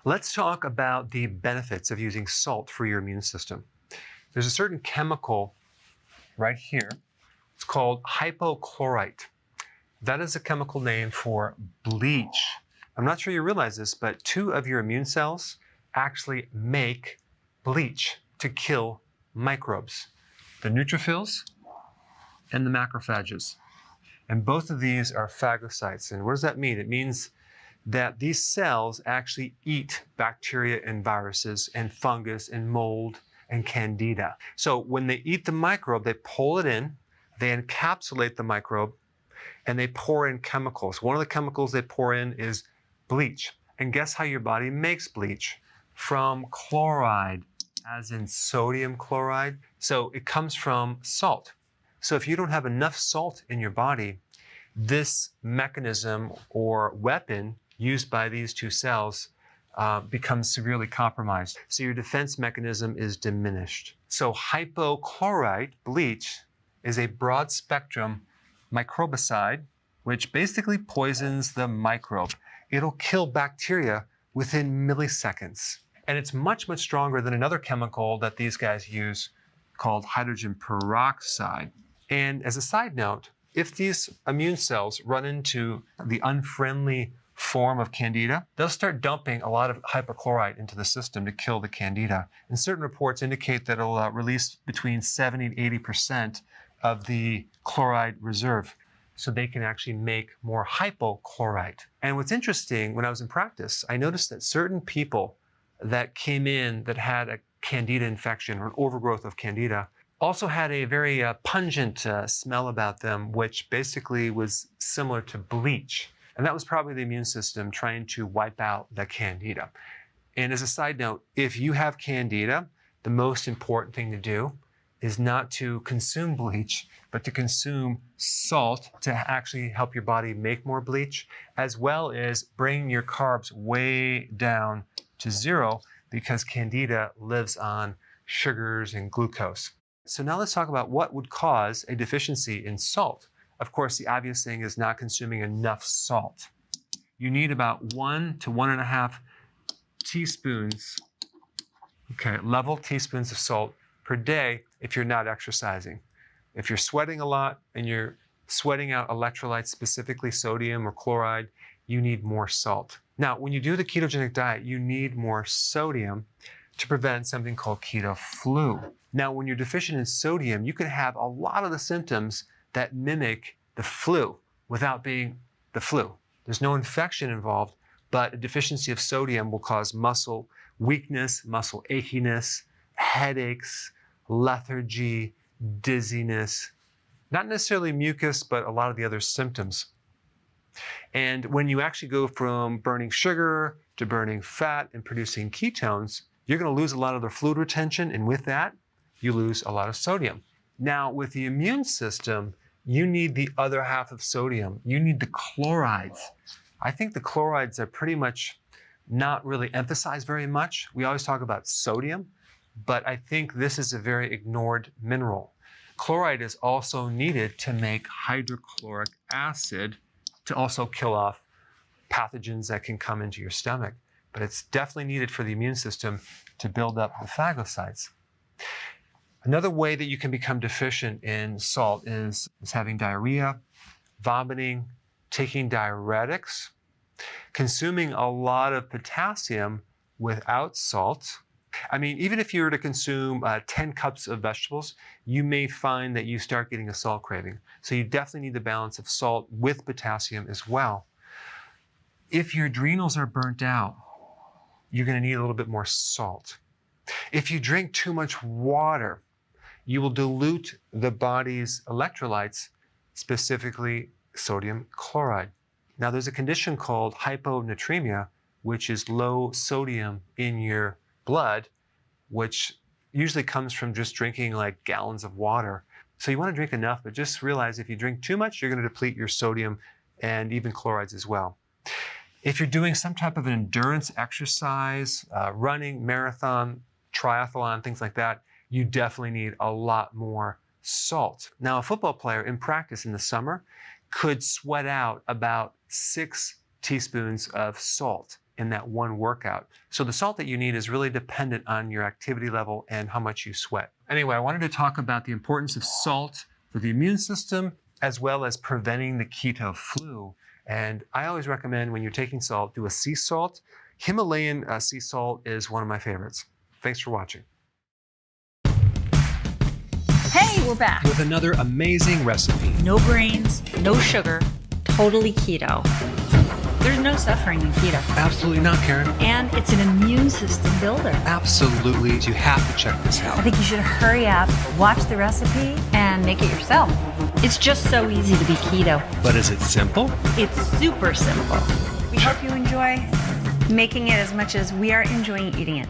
Let's talk about the benefits of using salt for your immune system. There's a certain chemical right here. It's called hypochlorite. That is a chemical name for bleach. I'm not sure you realize this, but 2 of your immune cells actually make bleach to kill microbes, the neutrophils and the macrophages. And both of these are phagocytes. And what does that mean? It means that these cells actually eat bacteria and viruses and fungus and mold and candida. So when they eat the microbe, they pull it in, they encapsulate the microbe, and they pour in chemicals. One of the chemicals they pour in is bleach. And guess how your body makes bleach? From chloride, as in sodium chloride. So it comes from salt. So if you don't have enough salt in your body, this mechanism or weapon used by these 2 cells becomes severely compromised. So your defense mechanism is diminished. So hypochlorite, bleach, is a broad spectrum microbicide, which basically poisons the microbe. It'll kill bacteria within milliseconds. And it's much, much stronger than another chemical that these guys use called hydrogen peroxide. And as a side note, if these immune cells run into the unfriendly form of candida, they'll start dumping a lot of hypochlorite into the system to kill the candida. And certain reports indicate that it'll release between 70 and 80% of the chloride reserve, so they can actually make more hypochlorite. And what's interesting, when I was in practice, I noticed that certain people that came in that had a candida infection or an overgrowth of candida also had a very pungent smell about them, which basically was similar to bleach. And that was probably the immune system trying to wipe out the candida. And as a side note, if you have candida, the most important thing to do is not to consume bleach, but to consume salt to actually help your body make more bleach, as well as bring your carbs way down to 0, because candida lives on sugars and glucose. So now let's talk about what would cause a deficiency in salt. Of course, the obvious thing is not consuming enough salt. You need about 1 to 1.5 teaspoons, level teaspoons of salt per day if you're not exercising. If you're sweating a lot and you're sweating out electrolytes, specifically sodium or chloride, you need more salt. Now, when you do the ketogenic diet, you need more sodium to prevent something called keto flu. Now, when you're deficient in sodium, you can have a lot of the symptoms that mimic the flu without being the flu. There's no infection involved, but a deficiency of sodium will cause muscle weakness, muscle achiness, headaches, lethargy, dizziness, not necessarily mucus, but a lot of the other symptoms. And when you actually go from burning sugar to burning fat and producing ketones, you're going to lose a lot of the fluid retention, and with that, you lose a lot of sodium. Now, with the immune system, you need the other half of sodium. You need the chlorides. I think the chlorides are pretty much not really emphasized very much. We always talk about sodium, but I think this is a very ignored mineral. Chloride is also needed to make hydrochloric acid to also kill off pathogens that can come into your stomach. But it's definitely needed for the immune system to build up the phagocytes. Another way that you can become deficient in salt is having diarrhea, vomiting, taking diuretics, consuming a lot of potassium without salt. I mean, even if you were to consume 10 cups of vegetables, you may find that you start getting a salt craving. So you definitely need the balance of salt with potassium as well. If your adrenals are burnt out, you're going to need a little bit more salt. If you drink too much water, you will dilute the body's electrolytes, specifically sodium chloride. Now, there's a condition called hyponatremia, which is low sodium in your blood, which usually comes from just drinking like gallons of water. So you want to drink enough, but just realize if you drink too much, you're going to deplete your sodium and even chlorides as well. If you're doing some type of an endurance exercise, running, marathon, triathlon, things like that, you definitely need a lot more salt. Now, a football player in practice in the summer could sweat out about 6 teaspoons of salt. in that one workout. So the salt that you need is really dependent on your activity level and how much you sweat. Anyway, I wanted to talk about the importance of salt for the immune system, as well as preventing the keto flu. And I always recommend when you're taking salt, do a sea salt. Himalayan sea salt is one of my favorites. Thanks for watching. Hey, we're back. With another amazing recipe. No grains, no sugar, totally keto. There's no suffering in keto. Absolutely not, Karen. And it's an immune system builder. Absolutely. You have to check this out. I think you should hurry up, watch the recipe, and make it yourself. It's just so easy to be keto. But is it simple? It's super simple. We hope you enjoy making it as much as we are enjoying eating it.